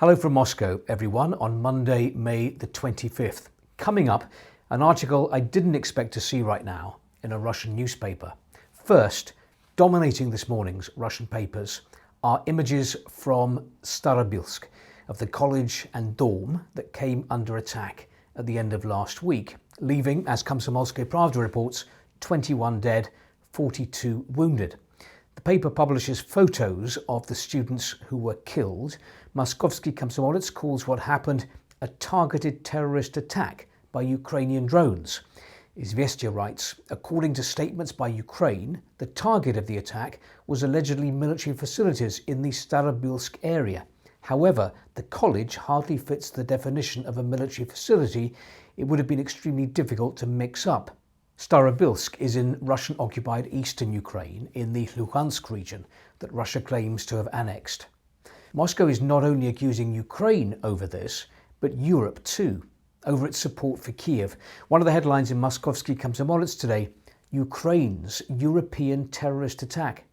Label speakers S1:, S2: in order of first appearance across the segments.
S1: Hello from Moscow, everyone, on Monday, May the 25th. Coming up, an article I didn't expect to see right now in a Russian newspaper. First, dominating this morning's Russian papers are images from Starobilsk, of the college and dorm that came under attack at the end of last week, leaving, as Komsomolskaya Pravda reports, 21 dead, 42 wounded. The paper publishes photos of the students who were killed. Moskovsky Komsomolets calls what happened a targeted terrorist attack by Ukrainian drones. Izvestia writes, according to statements by Ukraine, the target of the attack was allegedly military facilities in the Starobilsk area. However, the college hardly fits the definition of a military facility. It would have been extremely difficult to mix up. Starobilsk is in Russian-occupied eastern Ukraine in the Luhansk region that Russia claims to have annexed. Moscow is not only accusing Ukraine over this, but Europe too, over its support for Kiev. One of the headlines in Moskovsky Komsomolets today, Ukraine's European terrorist attack.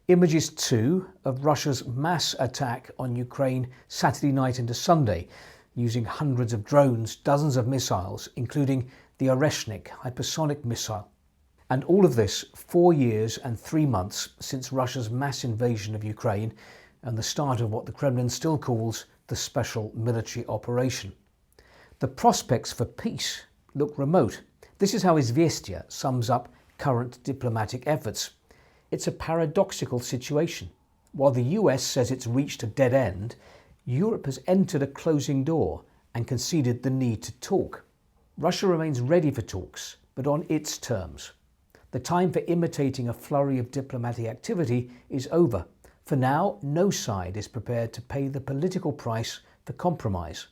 S1: Images too of Russia's mass attack on Ukraine Saturday night into Sunday, using hundreds of drones, dozens of missiles, including the Oreshnik hypersonic missile. And all of this 4 years and 3 months since Russia's mass invasion of Ukraine and the start of what the Kremlin still calls the special military operation. The prospects for peace look remote. This is how Izvestia sums up current diplomatic efforts. It's a paradoxical situation. While the US says it's reached a dead end, Europe has entered a closing door and conceded the need to talk. Russia remains ready for talks, but on its terms. The time for imitating a flurry of diplomatic activity is over. For now, no side is prepared to pay the political price for compromise.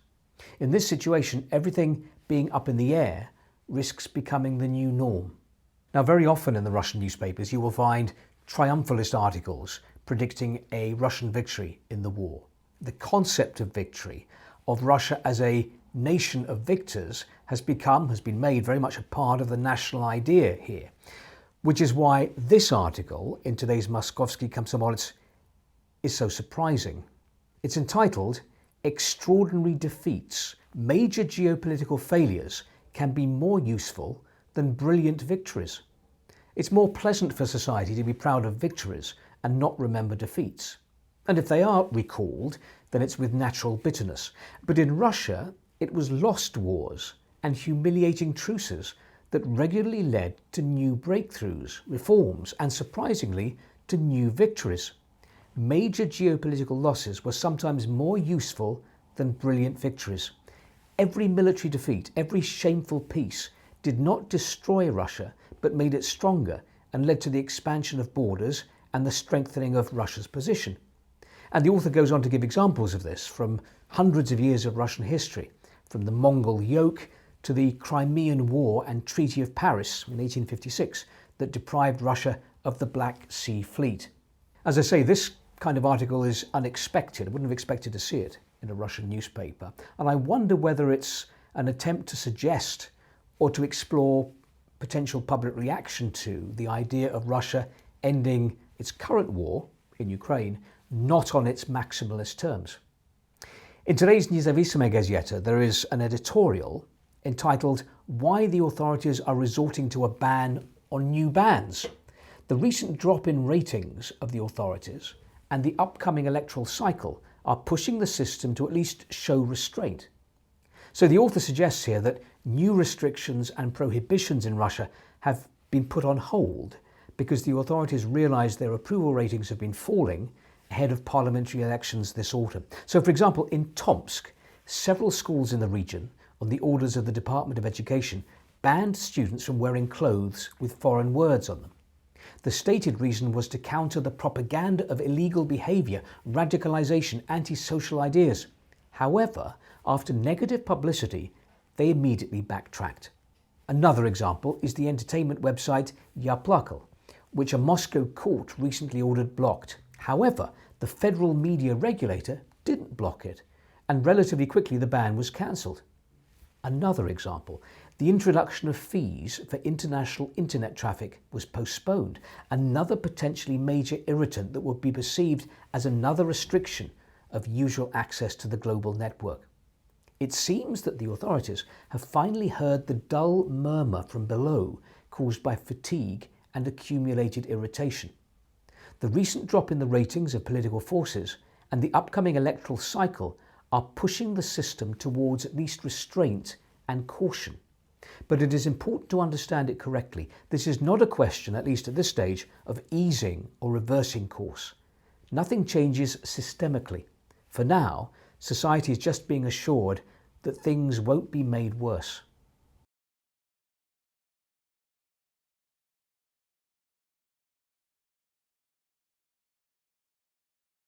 S1: In this situation, everything being up in the air risks becoming the new norm. Now, very often in the Russian newspapers, you will find triumphalist articles predicting a Russian victory in the war. The concept of victory, of Russia as a nation of victors, has been made very much a part of the national idea here, which is why this article in today's Moskovsky Komsomolets is so surprising. It's entitled, Extraordinary Defeats, Major Geopolitical Failures Can Be More Useful Than Brilliant Victories. It's more pleasant for society to be proud of victories and not remember defeats. And if they are recalled, then it's with natural bitterness. But in Russia, it was lost wars and humiliating truces that regularly led to new breakthroughs, reforms, and surprisingly, to new victories. Major geopolitical losses were sometimes more useful than brilliant victories. Every military defeat, every shameful peace did not destroy Russia, but made it stronger and led to the expansion of borders and the strengthening of Russia's position. And the author goes on to give examples of this from hundreds of years of Russian history, from the Mongol yoke to the Crimean War and Treaty of Paris in 1856 that deprived Russia of the Black Sea Fleet. As I say, this kind of article is unexpected. I wouldn't have expected to see it in a Russian newspaper. And I wonder whether it's an attempt to suggest or to explore potential public reaction to the idea of Russia ending its current war in Ukraine, not on its maximalist terms. In today's Nezavisime Gazeta, there is an editorial entitled Why the Authorities Are Resorting to a Ban on New Bans. The recent drop in ratings of the authorities and the upcoming electoral cycle are pushing the system to at least show restraint. So the author suggests here that new restrictions and prohibitions in Russia have been put on hold because the authorities realise their approval ratings have been falling ahead of parliamentary elections this autumn. So, for example, in Tomsk, several schools in the region, on the orders of the Department of Education, banned students from wearing clothes with foreign words on them. The stated reason was to counter the propaganda of illegal behaviour, radicalisation, anti-social ideas. However, after negative publicity, they immediately backtracked. Another example is the entertainment website Yaplakal, which a Moscow court recently ordered blocked. However, the federal media regulator didn't block it, and relatively quickly the ban was cancelled. Another example, the introduction of fees for international internet traffic was postponed, another potentially major irritant that would be perceived as another restriction of usual access to the global network. It seems that the authorities have finally heard the dull murmur from below caused by fatigue and accumulated irritation. The recent drop in the ratings of political forces and the upcoming electoral cycle are pushing the system towards at least restraint and caution. But it is important to understand it correctly. This is not a question, at least at this stage, of easing or reversing course. Nothing changes systemically. For now, society is just being assured that things won't be made worse.